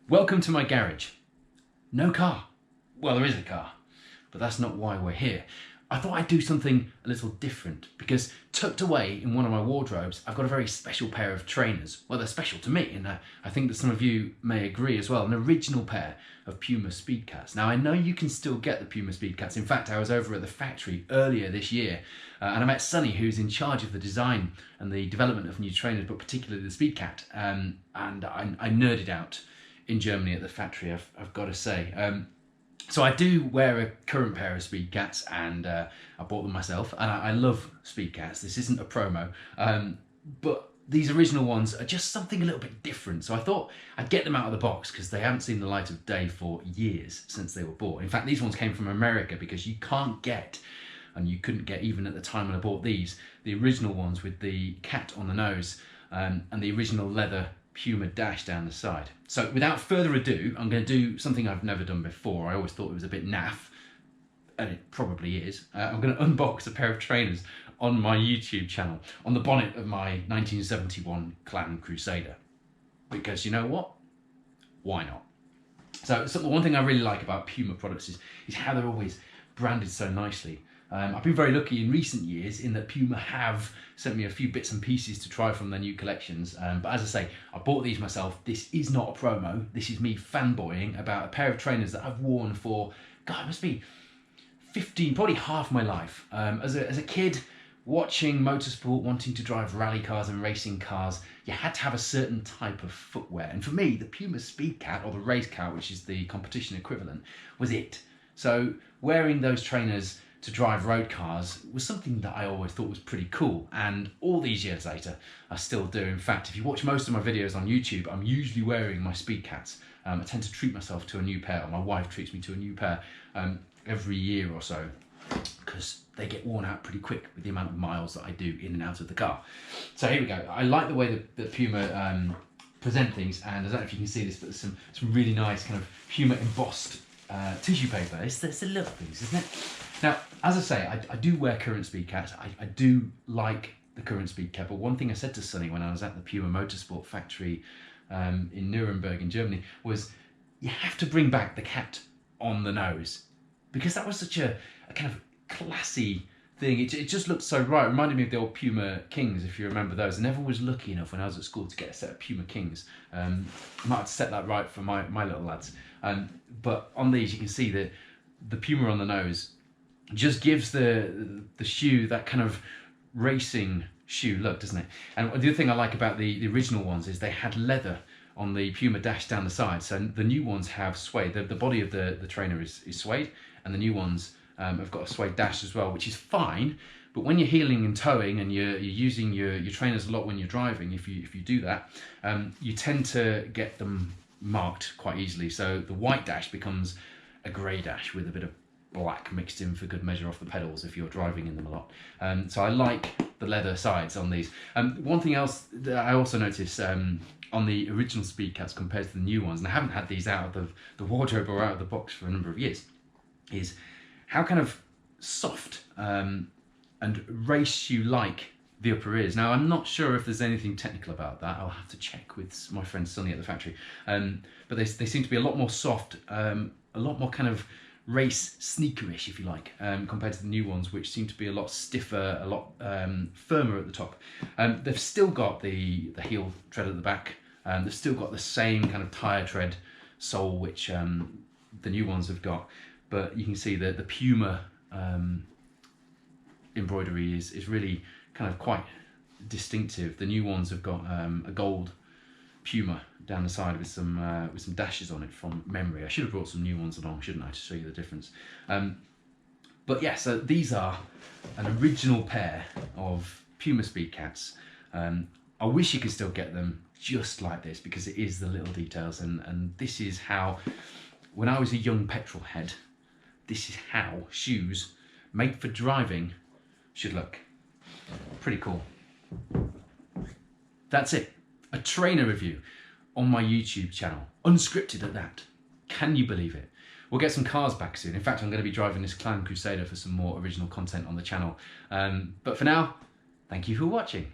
Welcome to my garage. No car. Well, there is a car, but that's not why we're here. I thought I'd do something a little different because tucked away in one of my wardrobes, I've got a very special pair of trainers. Well, they're special to me, and I think that some of you may agree as well. An original pair of Puma Speedcats. Now, I know you can still get the Puma Speedcats. In fact, I was over at the factory earlier this year, and I met Sonny, who's in charge of the design and the development of new trainers, but particularly the Speedcat, and I nerded out in Germany at the factory, I've got to say. So I do wear a current pair of Speedcats, and I bought them myself, and I love Speedcats. This isn't a promo, but these original ones are just something a little bit different. So I thought I'd get them out of the box because they haven't seen the light of day for years since they were bought. In fact, these ones came from America because you can't get, and you couldn't get even at the time when I bought these, the original ones with the cat on the nose and the original leather Puma dash down the side. So without further ado, I'm going to do something I've never done before. I always thought it was a bit naff, and it probably is. I'm going to unbox a pair of trainers on my YouTube channel, on the bonnet of my 1971 Clan Crusader. Because you know what? Why not? So one thing I really like about Puma products is how they're always branded so nicely. I've been very lucky in recent years in that Puma have sent me a few bits and pieces to try from their new collections. But as I say, I bought these myself. This is not a promo. This is me fanboying about a pair of trainers that I've worn for, God, it must be 15, probably half my life. As a kid, watching motorsport, wanting to drive rally cars and racing cars, you had to have a certain type of footwear. And for me, the Puma Speedcat, or the race cat, which is the competition equivalent, was it. So wearing those trainers to drive road cars was something that I always thought was pretty cool, and all these years later I still do. In fact, if you watch most of my videos on YouTube, I'm usually wearing my Speedcats. I tend to treat myself to a new pair, or my wife treats me to a new pair every year or so, because they get worn out pretty quick with the amount of miles that I do in and out of the car. So here we go. I like the way that Puma present things, and I don't know if you can see this, but there's some really nice kind of Puma embossed tissue paper. It's the little things, isn't it? Now, as I say, I do wear current Speedcats. I do like the current Speedcat, but one thing I said to Sonny when I was at the Puma Motorsport factory in Nuremberg in Germany was, you have to bring back the cat on the nose, because that was such a kind of classy thing. It just looked so right. It reminded me of the old Puma Kings, if you remember those. I never was lucky enough when I was at school to get a set of Puma Kings. I might have to set that right for my little lads. But on these, you can see that the Puma on the nose just gives the shoe that kind of racing shoe look, doesn't it? And the other thing I like about the original ones is they had leather on the Puma dash down the side. So the new ones have suede. The body of the trainer is suede, and the new ones have got a suede dash as well, which is fine. But when you're heeling and towing and you're using your trainers a lot when you're driving, if you do that, you tend to get them marked quite easily. So the white dash becomes a grey dash with a bit of black mixed in for good measure off the pedals if you're driving in them a lot. So I like the leather sides on these. One thing else that I also noticed on the original Speedcats compared to the new ones, and I haven't had these out of the wardrobe or out of the box for a number of years, is how kind of soft and race shoe-like the upper is. Now, I'm not sure if there's anything technical about that. I'll have to check with my friend Sonny at the factory. But they seem to be a lot more soft, a lot more kind of race sneakerish, if you like, compared to the new ones, which seem to be a lot stiffer, a lot firmer at the top. They've still got the heel tread at the back. They've still got the same kind of tyre tread sole, which the new ones have got. But you can see that the Puma embroidery is really kind of quite distinctive. The new ones have got a gold Puma down the side with some dashes on it from memory. I should have brought some new ones along, shouldn't I, to show you the difference. But yeah, so these are an original pair of Puma Speedcats. I wish you could still get them just like this, because it is the little details, and this is how, when I was a young petrolhead, this is how shoes made for driving should look. Pretty cool. That's it. A trainer review on my YouTube channel, unscripted at that. Can you believe it? We'll get some cars back soon. In fact, I'm going to be driving this Clan Crusader for some more original content on the channel. But for now, thank you for watching.